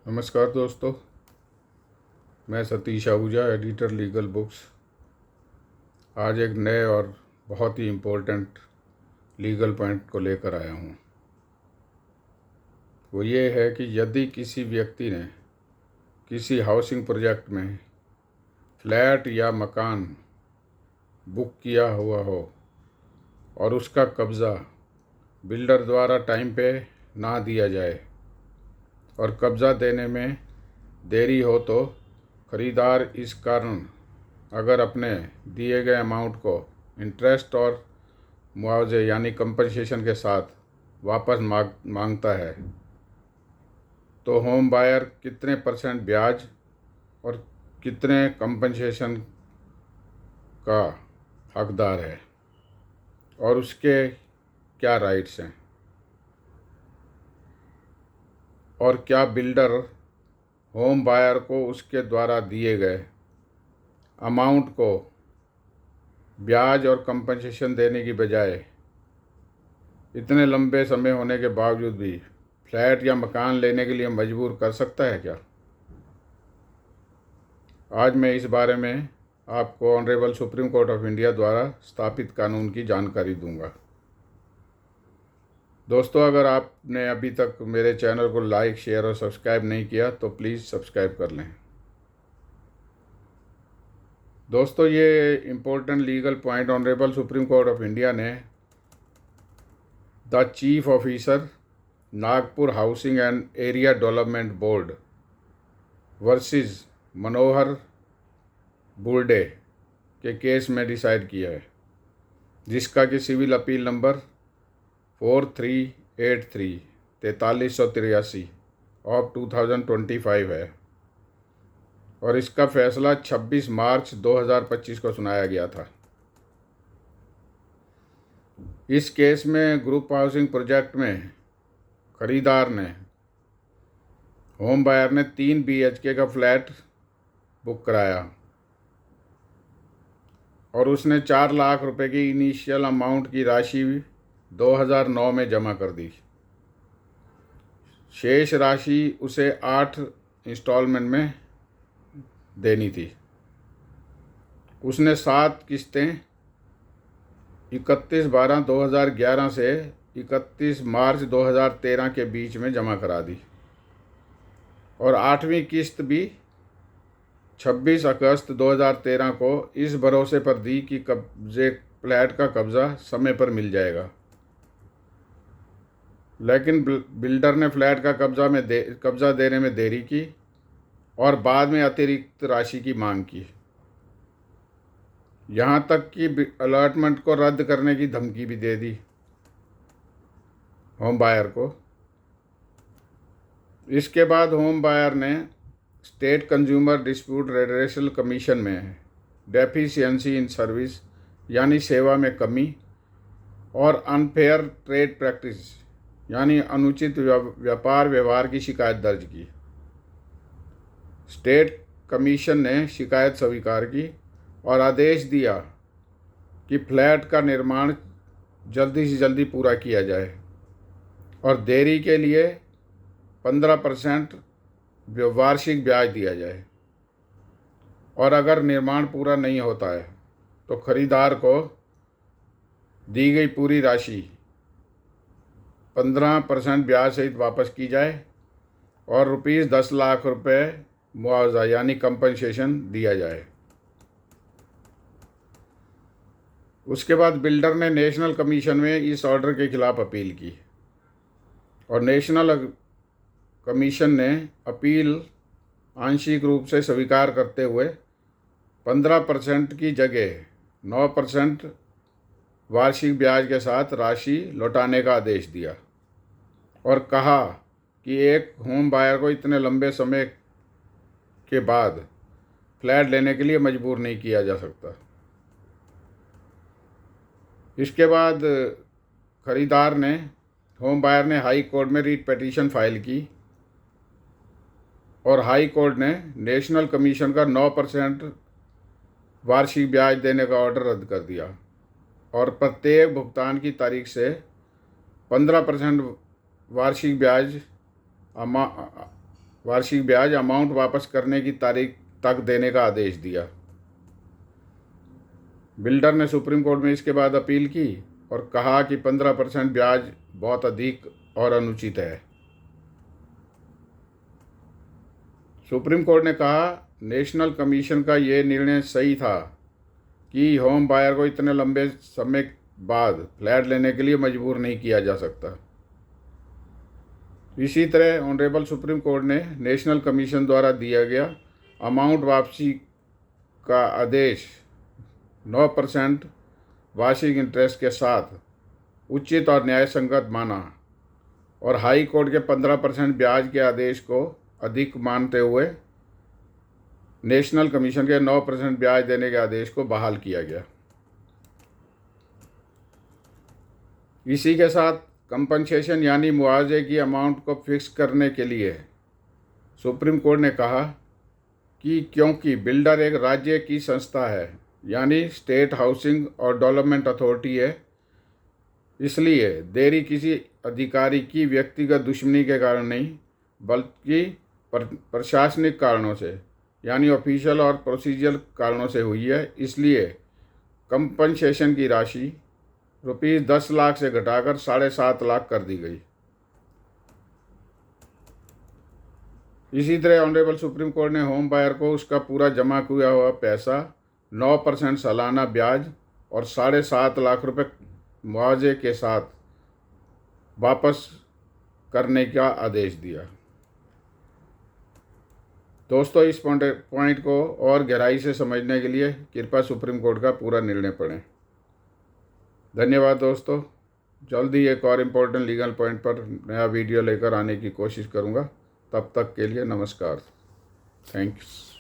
नमस्कार दोस्तों, मैं Satish Ahuja, editor legal books. आज एक नए और बहुत ही इम्पोर्टेंट लीगल पॉइंट को लेकर आया हूँ। वो ये है कि यदि किसी व्यक्ति ने किसी हाउसिंग प्रोजेक्ट में फ्लैट या मकान बुक किया हुआ हो और उसका कब्ज़ा बिल्डर द्वारा टाइम पे ना दिया जाए और कब्ज़ा देने में देरी हो, तो ख़रीदार इस कारण अगर अपने दिए गए अमाउंट को इंटरेस्ट और मुआवजे यानी कंपनसेशन के साथ वापस मांगता है, तो होम बायर कितने परसेंट ब्याज और कितने कंपनसेशन का हकदार है और उसके क्या राइट्स हैं, और क्या बिल्डर होम बायर को उसके द्वारा दिए गए अमाउंट को ब्याज और कंपनसेशन देने की बजाय इतने लंबे समय होने के बावजूद भी फ्लैट या मकान लेने के लिए मजबूर कर सकता है क्या। आज मैं इस बारे में आपको honourable supreme court of India द्वारा स्थापित कानून की जानकारी दूंगा। दोस्तों, अगर आपने अभी तक मेरे चैनल को लाइक, शेयर और सब्सक्राइब नहीं किया तो प्लीज़ सब्सक्राइब कर लें। दोस्तों, ये important legal point honourable supreme court of India ने the chief officer Nagpur housing and area development board versus Manohar Burde के केस में डिसाइड किया है, जिसका कि सिविल अपील नंबर 4383 ऑफ 2025 है और इसका फैसला 26 मार्च 2025 को सुनाया गया था। इस केस में ग्रुप हाउसिंग प्रोजेक्ट में खरीदार ने होम बायर ने 3 BHK का फ्लैट बुक कराया और उसने 4 लाख रुपए की इनिशियल अमाउंट की राशि 2009 में जमा कर दी। शेष राशि उसे 8 इंस्टॉलमेंट में देनी थी। उसने 7 किस्तें 31/12/2011 से 31 मार्च 2013 के बीच में जमा करा दी और 8वीं किस्त भी 26 अगस्त 2013 को इस भरोसे पर दी कि फ्लैट का कब्ज़ा समय पर मिल जाएगा। लेकिन बिल्डर ने फ्लैट का कब्ज़ा देने में देरी की और बाद में अतिरिक्त राशि की मांग की, यहाँ तक कि अलॉटमेंट को रद्द करने की धमकी भी दे दी होम बायर को। इसके बाद होम बायर ने स्टेट कंज्यूमर डिस्प्यूट रेडरेशल कमीशन में डेफिशिएंसी इन सर्विस यानी सेवा में कमी और अनफेयर ट्रेड प्रैक्टिस यानी अनुचित व्यापार व्यवहार की शिकायत दर्ज की। स्टेट कमीशन ने शिकायत स्वीकार की और आदेश दिया कि फ्लैट का निर्माण जल्दी से जल्दी पूरा किया जाए और देरी के लिए 15% वार्षिक ब्याज दिया जाए, और अगर निर्माण पूरा नहीं होता है तो खरीदार को दी गई पूरी राशि 15% ब्याज सहित वापस की जाए और ₹10 लाख मुआवजा यानी कंपनसेशन दिया जाए। उसके बाद बिल्डर ने नेशनल कमीशन में इस ऑर्डर के खिलाफ अपील की और नेशनल कमीशन ने अपील आंशिक रूप से स्वीकार करते हुए 15% की जगह 9% वार्षिक ब्याज के साथ राशि लौटाने का आदेश दिया और कहा कि एक होम बायर को इतने लंबे समय के बाद फ्लैट लेने के लिए मजबूर नहीं किया जा सकता। इसके बाद होम बायर ने हाई कोर्ट में रीट पिटीशन फाइल की और हाई कोर्ट ने नेशनल कमीशन का 9% वार्षिक ब्याज देने का ऑर्डर रद्द कर दिया और प्रत्येक भुगतान की तारीख से 15% वार्षिक ब्याज वार्षिक ब्याज अमाउंट वापस करने की तारीख तक देने का आदेश दिया। बिल्डर ने सुप्रीम कोर्ट में इसके बाद अपील की और कहा कि 15% ब्याज बहुत अधिक और अनुचित है। सुप्रीम कोर्ट ने कहा नेशनल कमीशन का ये निर्णय सही था कि होम बायर को इतने लंबे समय बाद फ्लैट लेने के लिए मजबूर नहीं किया जा सकता। इसी तरह ऑनरेबल सुप्रीम कोर्ट ने नेशनल कमीशन द्वारा दिया गया अमाउंट वापसी का आदेश 9% वार्षिक इंटरेस्ट के साथ उचित और न्यायसंगत माना और हाई कोर्ट के 15% ब्याज के आदेश को अधिक मानते हुए नेशनल कमीशन के 9% ब्याज देने के आदेश को बहाल किया गया। इसी के साथ कंपनसेशन यानी मुआवजे की अमाउंट को फिक्स करने के लिए सुप्रीम कोर्ट ने कहा कि क्योंकि बिल्डर एक राज्य की संस्था है यानी स्टेट हाउसिंग और डेवलपमेंट अथॉरिटी है, इसलिए देरी किसी अधिकारी की व्यक्तिगत दुश्मनी के कारण नहीं बल्कि प्रशासनिक कारणों से यानी ऑफिशियल और प्रोसीजरल कारणों से हुई है। इसलिए कंपनसेशन की राशि ₹10 लाख से घटाकर 7.5 लाख कर दी गई। इसी तरह ऑनरेबल सुप्रीम कोर्ट ने होम बायर को उसका पूरा जमा किया हुआ पैसा 9% सालाना ब्याज और 7.5 लाख रुपए मुआवजे के साथ वापस करने का आदेश दिया। दोस्तों, इस पॉइंट को और गहराई से समझने के लिए कृपया सुप्रीम कोर्ट का पूरा निर्णय पढ़ें। धन्यवाद दोस्तों। जल्दी एक और इम्पोर्टेंट लीगल पॉइंट पर नया वीडियो लेकर आने की कोशिश करूँगा। तब तक के लिए नमस्कार। थैंक्स।